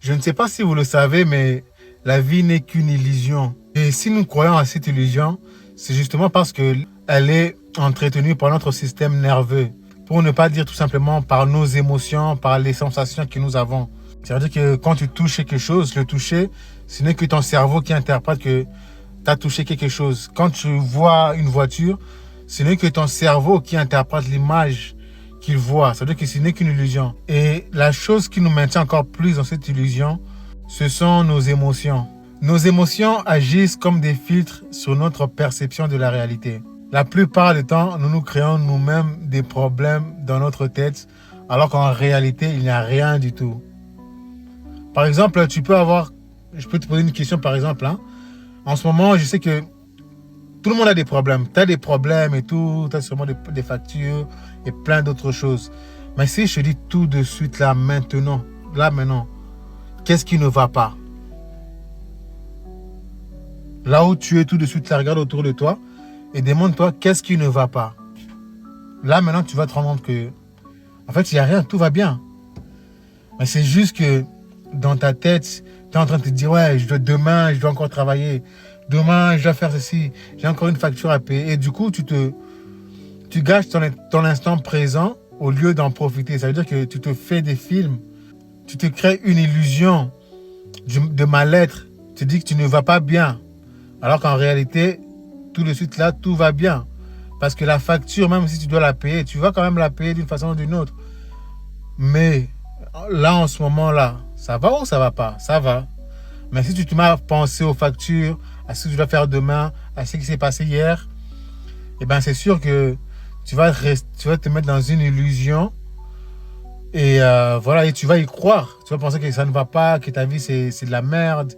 Je ne sais pas si vous le savez, mais la vie n'est qu'une illusion. Et si nous croyons à cette illusion, c'est justement parce qu'elle est entretenue par notre système nerveux. Pour ne pas dire tout simplement par nos émotions, par les sensations que nous avons. C'est-à-dire que quand tu touches quelque chose, le toucher, ce n'est que ton cerveau qui interprète que tu as touché quelque chose. Quand tu vois une voiture, ce n'est que ton cerveau qui interprète l'image qu'il voit. Ça veut dire que ce n'est qu'une illusion. Et la chose qui nous maintient encore plus dans cette illusion, ce sont nos émotions. Nos émotions agissent comme des filtres sur notre perception de la réalité. La plupart du temps, nous nous créons nous-mêmes des problèmes dans notre tête, alors qu'en réalité, il n'y a rien du tout. Par exemple, je peux te poser une question par exemple. En ce moment, je sais que tout le monde a des problèmes. Tu as des problèmes et tout, tu as sûrement des factures et plein d'autres choses. Mais si je te dis tout de suite, là maintenant, qu'est-ce qui ne va pas? Là où tu es tout de suite, là, regarde autour de toi et demande-toi qu'est-ce qui ne va pas. Là maintenant, tu vas te rendre compte que, en fait, il n'y a rien, tout va bien. Mais c'est juste que dans ta tête, tu es en train de te dire, ouais, demain, je dois encore travailler. Demain, je dois faire ceci. J'ai encore une facture à payer. Et du coup, tu gâches ton instant présent au lieu d'en profiter. Ça veut dire que tu te fais des films. Tu te crées une illusion de mal-être. Tu te dis que tu ne vas pas bien. Alors qu'en réalité, tout de suite là, tout va bien. Parce que la facture, même si tu dois la payer, tu vas quand même la payer d'une façon ou d'une autre. Mais là, en ce moment-là, ça va ou ça va pas? Ça va. Mais si tu te mets à penser aux factures, à ce que tu dois faire demain, à ce qui s'est passé hier, eh ben c'est sûr que tu vas te mettre dans une illusion et voilà, et tu vas y croire. Tu vas penser que ça ne va pas, que ta vie c'est de la merde,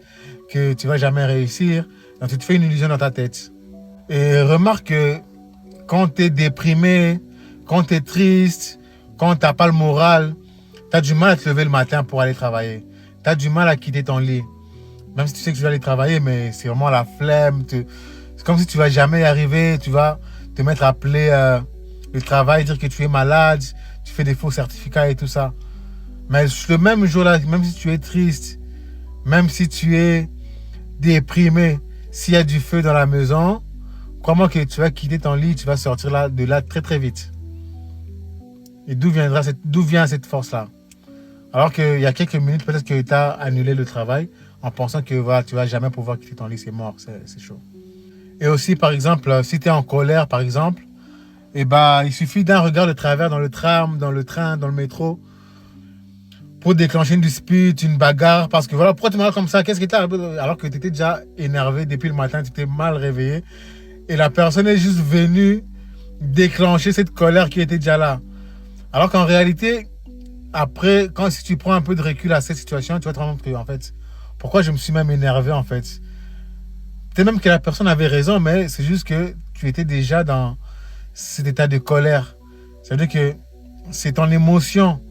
que tu vas jamais réussir. Donc tu te fais une illusion dans ta tête. Et remarque que quand tu es déprimé, quand tu es triste, quand tu n'as pas le moral, tu as du mal à te lever le matin pour aller travailler. Tu as du mal à quitter ton lit. Même si tu sais que tu vas aller travailler, mais c'est vraiment la flemme. C'est comme si tu ne vas jamais y arriver. Tu vas te mettre à appeler le travail, dire que tu es malade, tu fais des faux certificats et tout ça. Mais le même jour-là, même si tu es triste, même si tu es déprimé, s'il y a du feu dans la maison, crois-moi que tu vas quitter ton lit, tu vas sortir de là très très vite. Et d'où vient cette force-là? Alors qu'il y a quelques minutes, peut-être que tu as annulé le travail en pensant que voilà, tu ne vas jamais pouvoir quitter ton lit, c'est mort, c'est chaud. Et aussi, par exemple, si tu es en colère, par exemple, eh ben, il suffit d'un regard de travers dans le tram, dans le train, dans le métro, pour déclencher une dispute, une bagarre. Parce que voilà, pourquoi tu m'as comme ça? Qu'est-ce qui t'a arrivé? Alors que tu étais déjà énervé depuis le matin, tu t'es mal réveillé. Et la personne est juste venue déclencher cette colère qui était déjà là. Alors qu'en réalité, après, si tu prends un peu de recul à cette situation, tu vas te rendre compte que, en fait, pourquoi je me suis même énervé, en fait. Peut-être même que la personne avait raison, mais c'est juste que tu étais déjà dans cet état de colère. Ça veut dire que c'est ton émotion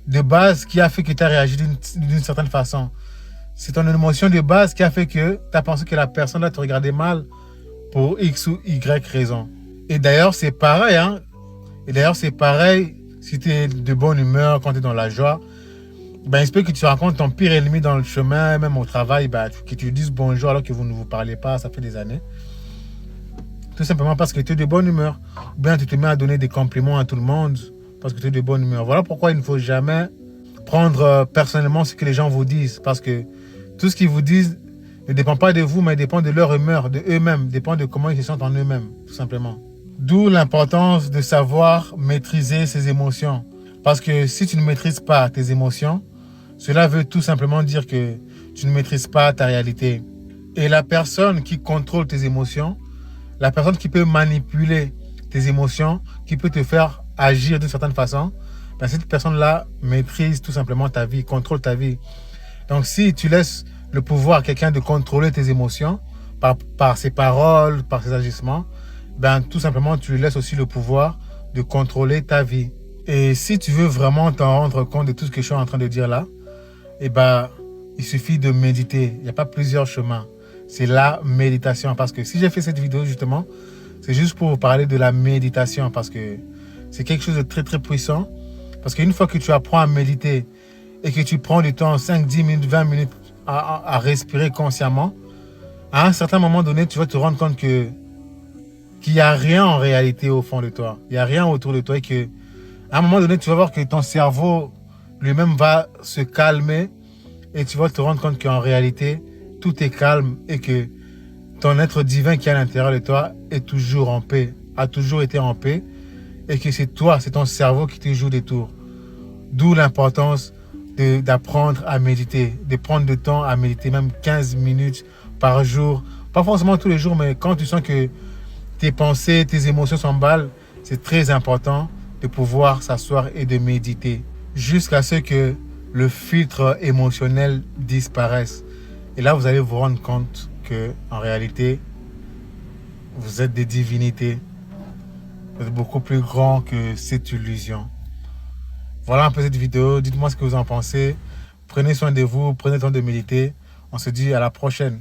de base qui a fait que tu as réagi d'une certaine façon. C'est ton émotion de base qui a fait que tu as pensé que la personne là te regardait mal pour X ou Y raison. Et d'ailleurs, c'est pareil, si tu es de bonne humeur, quand tu es dans la joie, ben, il se peut que tu rencontres ton pire ennemi dans le chemin, même au travail, ben, que tu lui dises bonjour alors que vous ne vous parlez pas, ça fait des années. Tout simplement parce que tu es de bonne humeur. Ou bien tu te mets à donner des compliments à tout le monde parce que tu es de bonne humeur. Voilà pourquoi il ne faut jamais prendre personnellement ce que les gens vous disent. Parce que tout ce qu'ils vous disent ne dépend pas de vous, mais dépend de leur humeur, de eux-mêmes, dépend de comment ils se sentent en eux-mêmes, tout simplement. D'où l'importance de savoir maîtriser ses émotions. Parce que si tu ne maîtrises pas tes émotions, cela veut tout simplement dire que tu ne maîtrises pas ta réalité. Et la personne qui contrôle tes émotions, la personne qui peut manipuler tes émotions, qui peut te faire agir d'une certaine façon, ben cette personne-là maîtrise tout simplement ta vie, contrôle ta vie. Donc si tu laisses le pouvoir à quelqu'un de contrôler tes émotions par ses paroles, par ses agissements, ben tout simplement tu lui laisses aussi le pouvoir de contrôler ta vie. Et si tu veux vraiment t'en rendre compte de tout ce que je suis en train de dire là, eh ben, il suffit de méditer. Il n'y a pas plusieurs chemins. C'est la méditation. Parce que si j'ai fait cette vidéo justement, c'est juste pour vous parler de la méditation. Parce que c'est quelque chose de très très puissant. Parce qu'une fois que tu apprends à méditer et que tu prends du temps, 5, 10 minutes, 20 minutes à respirer consciemment, à un certain moment donné, tu vas te rendre compte qu'il n'y a rien en réalité au fond de toi. Il n'y a rien autour de toi et que à un moment donné, tu vas voir que ton cerveau lui-même va se calmer et tu vas te rendre compte qu'en réalité, tout est calme et que ton être divin qui est à l'intérieur de toi est toujours en paix, a toujours été en paix et que c'est toi, c'est ton cerveau qui te joue des tours. D'où l'importance d'apprendre à méditer, de prendre du temps à méditer, même 15 minutes par jour. Pas forcément tous les jours, mais quand tu sens que tes pensées, tes émotions s'emballent, c'est très important de pouvoir s'asseoir et de méditer jusqu'à ce que le filtre émotionnel disparaisse. Et là, vous allez vous rendre compte que, en réalité, vous êtes des divinités. Vous êtes beaucoup plus grand que cette illusion. Voilà un peu cette vidéo. Dites-moi ce que vous en pensez. Prenez soin de vous, prenez le temps de méditer. On se dit à la prochaine.